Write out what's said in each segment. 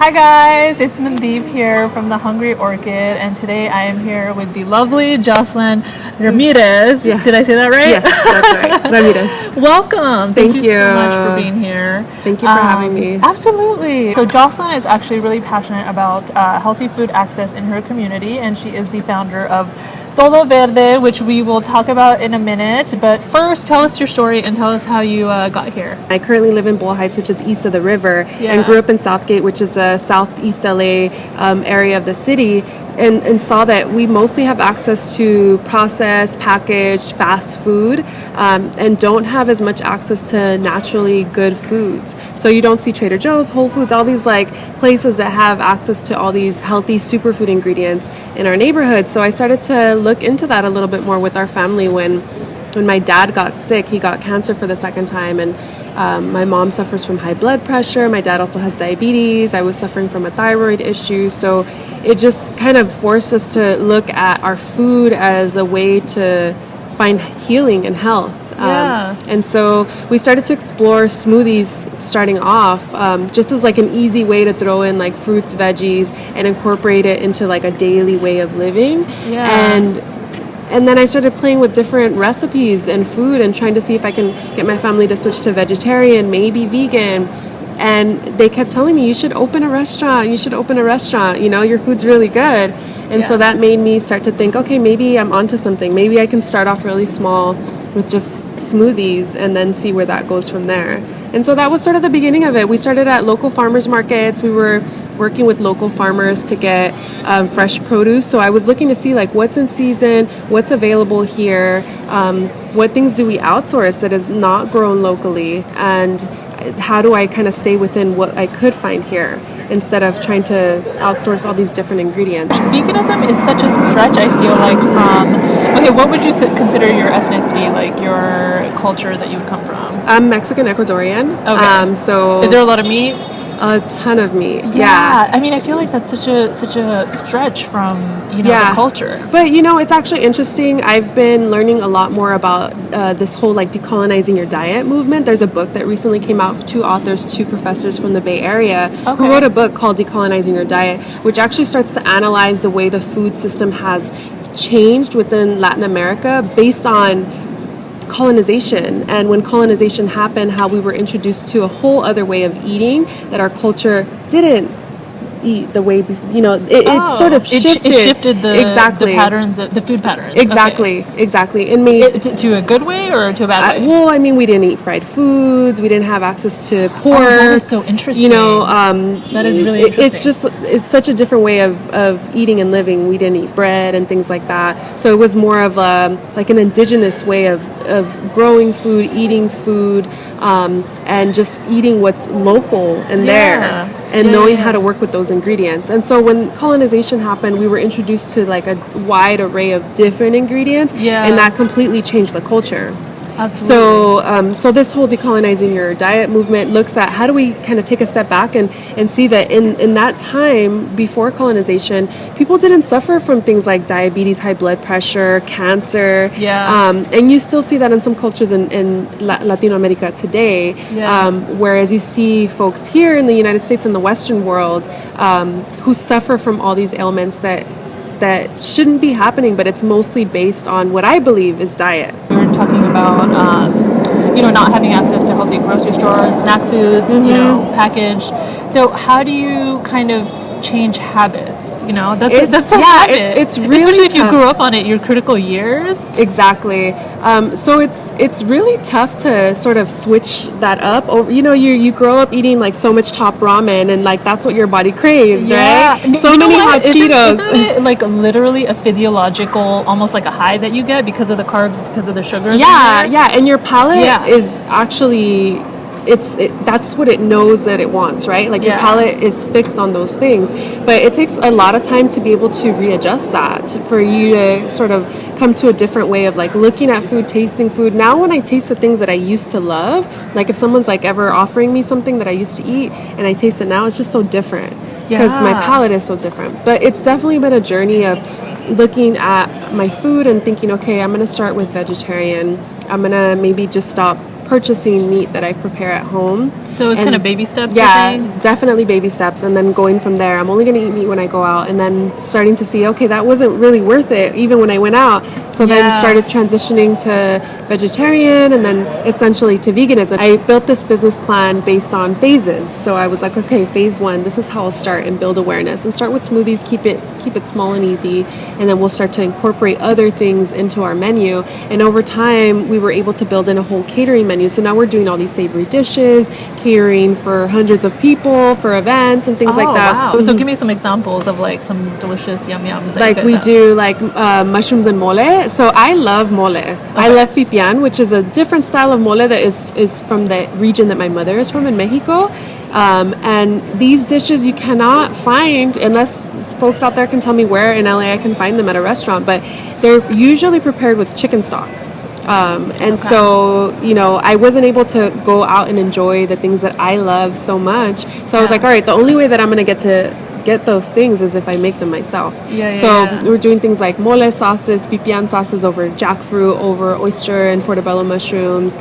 Hi guys, it's Mandeep here from the Hungry Orchid, and today I am here with the lovely Jocelyn Ramirez. Yeah. Did I say that right? Yes, that's right. Ramirez. Welcome. Thank you you so much for being here. Thank you for having me. Absolutely. So Jocelyn is actually really passionate about healthy food access in her community, and she is the founder of Todo Verde, which we will talk about in a minute. But first, tell us your story and tell us how you got here. I currently live in Bull Heights, which is east of the river, Yeah. and grew up in Southgate, which is a southeast LA area of the city, and saw that we mostly have access to processed, packaged, fast food, and don't have as much access to naturally good foods. So you don't see Trader Joe's, Whole Foods, all these like places that have access to all these healthy superfood ingredients in our neighborhood. So I started to look into that a little bit more with our family when my dad got sick. He got cancer for the second time, and my mom suffers from high blood pressure. My dad also has diabetes. I was suffering from a thyroid issue. So it just kind of forced us to look at our food as a way to find healing and health. And so we started to explore smoothies starting off, just as like an easy way to throw in like fruits, veggies, and incorporate it into like a daily way of living. And then I started playing with different recipes and food and trying to see if I can get my family to switch to vegetarian, maybe vegan. And they kept telling me, you should open a restaurant, you know, your food's really good. And so that made me start to think, okay, maybe I'm onto something. Maybe I can start off really small with just smoothies and then see where that goes from there. And so that was sort of the beginning of it. We started at local farmers markets. We were working with local farmers to get fresh produce. So I was looking to see like what's in season, what's available here, what things do we outsource that is not grown locally, and how do I kind of stay within what I could find here instead of trying to outsource all these different ingredients. Veganism is such a stretch, I feel like, from, okay, what would you consider your ethnicity, like your culture that you would come from? I'm Mexican Ecuadorian. Okay. So is there a lot of meat? A ton of meat. Yeah. I mean, I feel like that's such a stretch from, you know, the culture. But, you know, it's actually interesting. I've been learning a lot more about this whole, like, decolonizing your diet movement. There's a book that recently came out, two professors from the Bay Area, who wrote a book called Decolonizing Your Diet, which actually starts to analyze the way the food system has changed within Latin America based on colonization, and when colonization happened, how we were introduced to a whole other way of eating that our culture didn't eat the way it sort of shifted. It shifted the patterns, the food patterns. Exactly. And made to a good way or to a bad way? Well, I mean, we didn't eat fried foods. We didn't have access to pork. That is so interesting. You know, that is really interesting. It's such a different way of eating and living. We didn't eat bread and things like that. So it was more of like an indigenous way of growing food, eating food, and just eating what's local and there. And knowing how to work with those ingredients. And so when colonization happened, we were introduced to like a wide array of different ingredients, and that completely changed the culture. Absolutely. So this whole decolonizing your diet movement looks at how do we kind of take a step back and see that in that time before colonization, people didn't suffer from things like diabetes, high blood pressure, cancer. And you still see that in some cultures in Latin America today, whereas you see folks here in the United States and the Western world who suffer from all these ailments that shouldn't be happening, but it's mostly based on what I believe is diet. We were talking about, not having access to healthy grocery stores, snack foods, packaged. So how do you kind of change habits? You know, that's a habit. It's really especially if tough. you grew up on it your critical years. Exactly. So it's really tough to sort of switch that up. Or you grow up eating like so much top ramen, and like that's what your body craves, right? So many hot Cheetos. Isn't it like literally a physiological, almost like a high that you get because of the carbs, because of the sugars? And your palate is actually. That's what it knows that it wants, right? Like your palate is fixed on those things, but it takes a lot of time to be able to readjust that, for you to sort of come to a different way of like looking at food, tasting food. Now when I taste the things that I used to love, like if someone's like ever offering me something that I used to eat and I taste it now, it's just so different because my palate is so different. But it's definitely been a journey of looking at my food and thinking, okay, I'm going to start with vegetarian. I'm going to maybe just stop purchasing meat that I prepare at home. So it's kind of baby steps. Yeah, definitely baby steps, and then going from there. I'm only going to eat meat when I go out, and then starting to see, okay, that wasn't really worth it even when I went out. So then started transitioning to vegetarian, and then essentially to veganism. I built this business plan based on phases. So I was like, okay, phase 1, this is how I'll start and build awareness, and start with smoothies, keep it small and easy, and then we'll start to incorporate other things into our menu. And over time, we were able to build in a whole catering menu. So now we're doing all these savory dishes, catering for hundreds of people, for events and things like that. Wow. So give me some examples of like some delicious yum-yums. Like we do like mushrooms and mole. So I love mole. Okay. I love pipián, which is a different style of mole that is from the region that my mother is from in Mexico. And these dishes you cannot find unless folks out there can tell me where in LA I can find them at a restaurant, but they're usually prepared with chicken stock. So, you know, I wasn't able to go out and enjoy the things that I love so much. So I was like, all right, the only way that I'm going to get those things is if I make them myself. We're doing things like mole sauces, pipián sauces over jackfruit, over oyster and portobello mushrooms.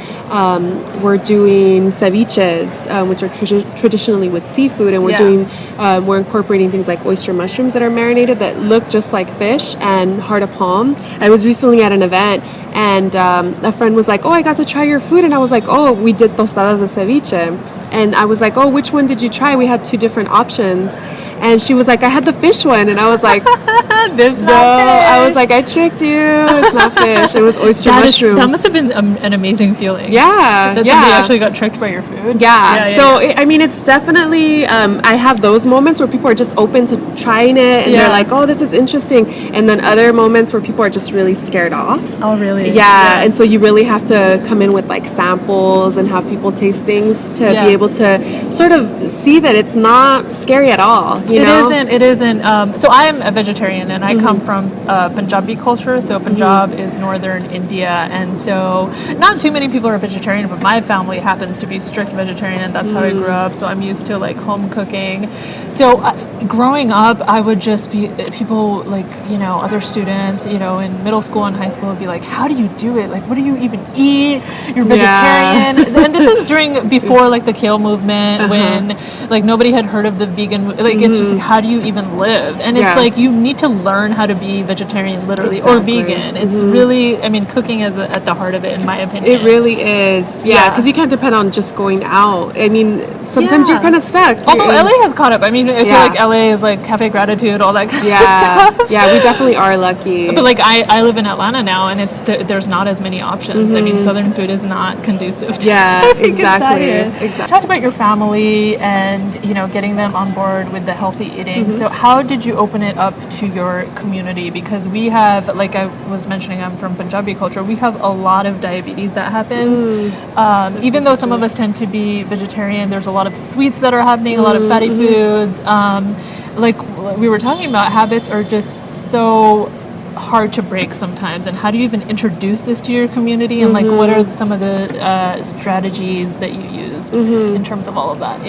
We're doing ceviches, which are traditionally with seafood, and we're incorporating things like oyster mushrooms that are marinated that look just like fish, and heart of palm. I was recently at an event, and a friend was like, oh, I got to try your food, and I was like, oh, we did tostadas de ceviche. And I was like, oh, which one did you try? We had 2 different options. And she was like, I had the fish one. And I was like, this no. I was like, I tricked you. It's not fish. It was oyster mushrooms. That must have been an amazing feeling. Yeah. That somebody actually got tricked by your food. I mean, it's definitely, I have those moments where people are just open to trying it. And they're like, oh, this is interesting. And then other moments where people are just really scared off. Oh, really? Yeah. And so you really have to come in with like samples and have people taste things to be able to sort of see that it's not scary at all. It isn't. So I am a vegetarian, and I come from Punjabi culture. So Punjab is northern India, and so not too many people are vegetarian, but my family happens to be strict vegetarian, and that's how I grew up. So I'm used to like home cooking. So growing up, I would just be people like, you know, other students, you know, in middle school and high school would be like, how do you do it? Like, what do you even eat? You're vegetarian. And this is before like the kale movement, when like nobody had heard of the vegan, like it's just like, how do you even live? And it's like, you need to learn how to be vegetarian literally or vegan. It's really, I mean, cooking is at the heart of it, in my opinion. It really is. Yeah, because you can't depend on just going out. I mean, sometimes you're kind of stuck. Although LA has caught up. I mean, I feel like LA is like Cafe Gratitude, all that kind of stuff. Yeah, we definitely are lucky. But like I live in Atlanta now, and there's not as many options. I mean, Southern food is not conducive to exactly. Talked about your family and, you know, getting them on board with the healthy eating. So how did you open it up to your community? Because we have, like I was mentioning, I'm from Punjabi culture. We have a lot of diabetes that happens. Even though some of us tend to be vegetarian, there's a lot of sweets that are happening, a lot of fatty foods. Like we were talking about, habits are just so hard to break sometimes. And how do you even introduce this to your community? And like, what are some of the strategies that you used in terms of all of that?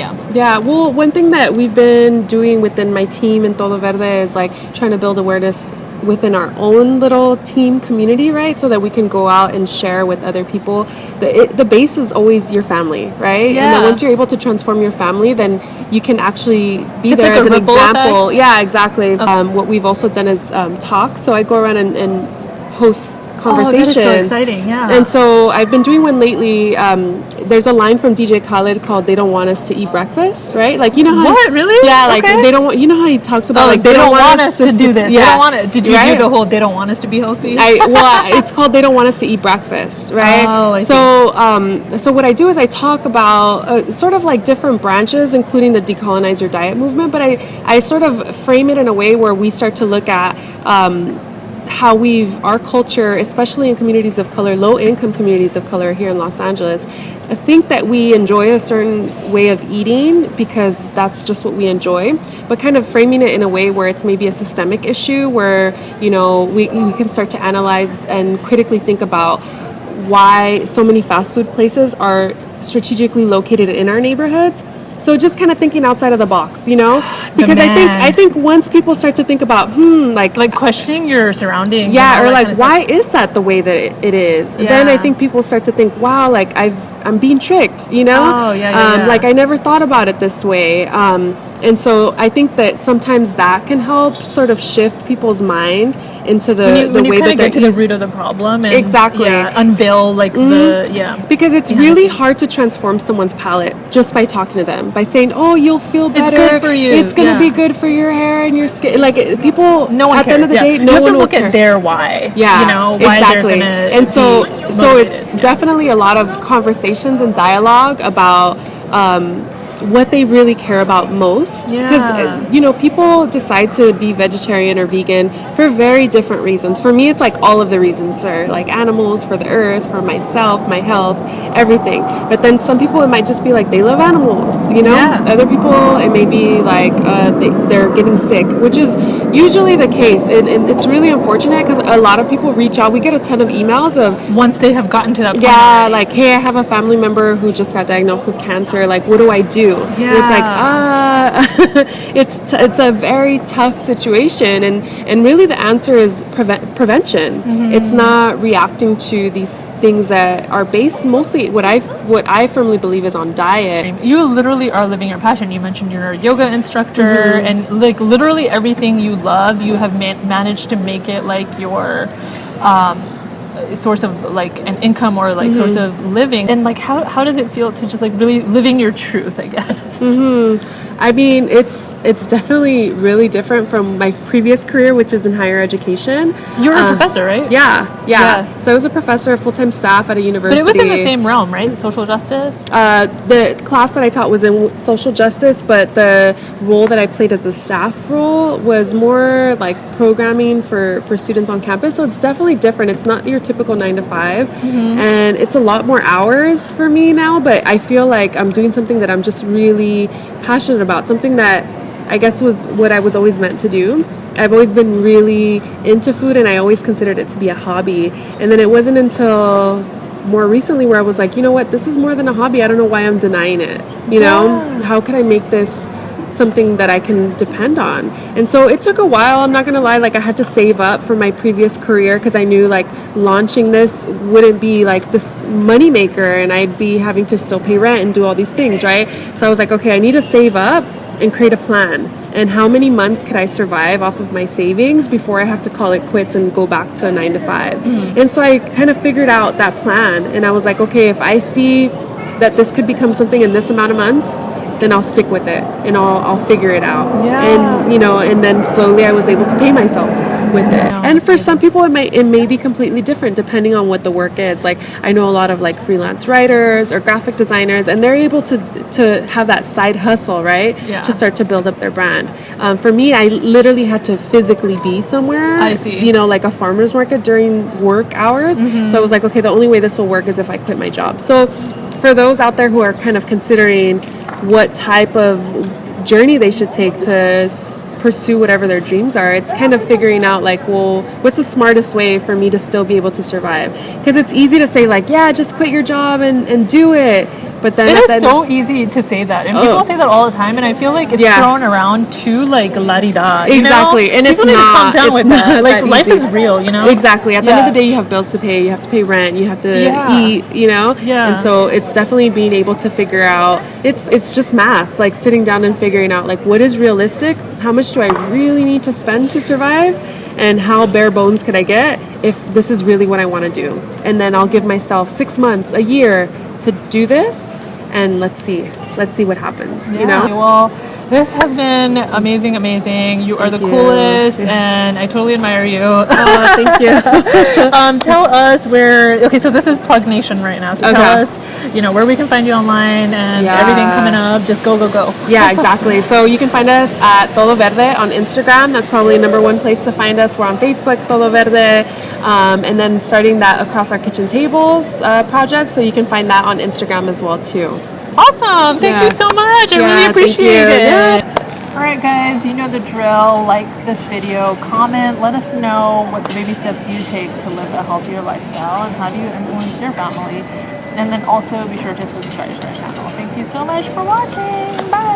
Well, one thing that we've been doing within my team in Todo Verde is like trying to build awareness within our own little team community, right? So that we can go out and share with other people. The base is always your family, right? And then once you're able to transform your family, then you can actually be there as an example. Effect. Yeah, exactly. Okay. What we've also done is talks. So I go around and host conversations. Oh, that is so exciting, And so I've been doing one lately. There's a line from DJ Khaled called "They don't want us to eat breakfast," right? Like, you know how what really? Yeah, like they don't want. You know how he talks about like they don't want us to do this. Yeah. They don't want it. Did you do the whole? They don't want us to be healthy. It's called "They don't want us to eat breakfast," right? Oh, I see. So what I do is I talk about sort of like different branches, including the Decolonize Your Diet movement, but I sort of frame it in a way where we start to look at how our culture, especially in communities of color, low-income communities of color here in Los Angeles, think that we enjoy a certain way of eating because that's just what we enjoy, but kind of framing it in a way where it's maybe a systemic issue where, you know, we can start to analyze and critically think about why so many fast food places are strategically located in our neighborhoods. So just kind of thinking outside of the box, you know, because I think once people start to think about, like questioning your surroundings, or like, why is that the way that it is? Then I think people start to think, wow, like I'm being tricked, you know? Oh, yeah. Like I never thought about it this way. And so I think that sometimes that can help sort of shift people's mind into the way that when you kind of get to the root of the problem and exactly unveil like because it's really hard to transform someone's palate just by talking to them, by saying, oh, you'll feel better, it's good for you, it's gonna be good for your hair and your skin. Like people, no one at the end of the day, no you have one to will look care. at their why. Yeah, you know, why exactly. They're And so motivated. it's definitely a lot of conversations and dialogue about what they really care about most, because you know, people decide to be vegetarian or vegan for very different reasons. For me, it's like all of the reasons, for like animals, for the earth, for myself, my health, everything. But then some people, it might just be like they love animals, you know. Other people, it may be like they're getting sick, which is usually the case, and it's really unfortunate because a lot of people reach out. We get a ton of emails of once they have gotten to that point already. Like, hey, I have a family member who just got diagnosed with cancer, like what do I do? And it's like it's a very tough situation, and really the answer is prevention. It's not reacting to these things that are based mostly what I firmly believe is on diet. You literally are living your passion. You mentioned you're a yoga instructor, and like literally everything you love, you have managed to make it like your source of like an income or like source of living. And like how does it feel to just like really living your truth, I guess? I mean, it's definitely really different from my previous career, which is in higher education. You were a professor, right? Yeah. So I was a professor of full-time staff at a university. But it was in the same realm, right? Social justice? The class that I taught was in social justice, but the role that I played as a staff role was more like programming for students on campus. So it's definitely different. It's not your typical 9 to 5. And it's a lot more hours for me now, but I feel like I'm doing something that I'm just really passionate about, something that I guess was what I was always meant to do. I've always been really into food, and I always considered it to be a hobby. And then it wasn't until more recently where I was like, you know what, this is more than a hobby. I don't know why I'm denying it. You know, how could I make this something that I can depend on? And so it took a while, I'm not gonna lie. Like I had to save up for my previous career because I knew like launching this wouldn't be like this money maker, and I'd be having to still pay rent and do all these things, right? So I was like, okay, I need to save up and create a plan, and how many months could I survive off of my savings before I have to call it quits and go back to a 9 to 5. And so I kind of figured out that plan, and I was like, okay, if I see that this could become something in this amount of months, then I'll stick with it and I'll figure it out. And you know, and then slowly I was able to pay myself with it. And for some people it may be completely different depending on what the work is. Like I know a lot of like freelance writers or graphic designers, and they're able to have that side hustle, right? To start to build up their brand. For me, I literally had to physically be somewhere. I see. You know, like a farmer's market during work hours. So I was like, okay, the only way this will work is if I quit my job. So for those out there who are kind of considering what type of journey they should take to pursue whatever their dreams are, it's kind of figuring out like, well, what's the smartest way for me to still be able to survive? Because it's easy to say like, yeah, just quit your job and do it. But then it is so easy to say that, and people say that all the time, and I feel like it's thrown around too like la-di-da. Exactly, you know? and people it's need not. to calm down with that. Like life easy. is real, you know. Exactly. At the end of the day, you have bills to pay. You have to pay rent. You have to eat. You know. And so it's definitely being able to figure out. It's just math. Like sitting down and figuring out like what is realistic. How much do I really need to spend to survive? And how bare bones could I get if this is really what I want to do? And then I'll give myself 6 months, a year to do this. And let's see what happens, you know? Well, this has been amazing. You are the coolest, and I totally admire you. Oh, thank you. Tell us where, so this is Plug Nation right now, so tell us, you know, where we can find you online and everything coming up. Just go. Yeah, exactly. So you can find us at Todo Verde on Instagram. That's probably number one place to find us. We're on Facebook, Todo Verde, and then starting that Across Our Kitchen Tables project, so you can find that on Instagram as well too. Awesome. Thank you so much. I really appreciate it. Yeah. Alright guys, you know the drill. Like this video, comment, let us know what the baby steps you take to live a healthier lifestyle and how do you influence your family. And then also be sure to subscribe to our channel. Thank you so much for watching. Bye.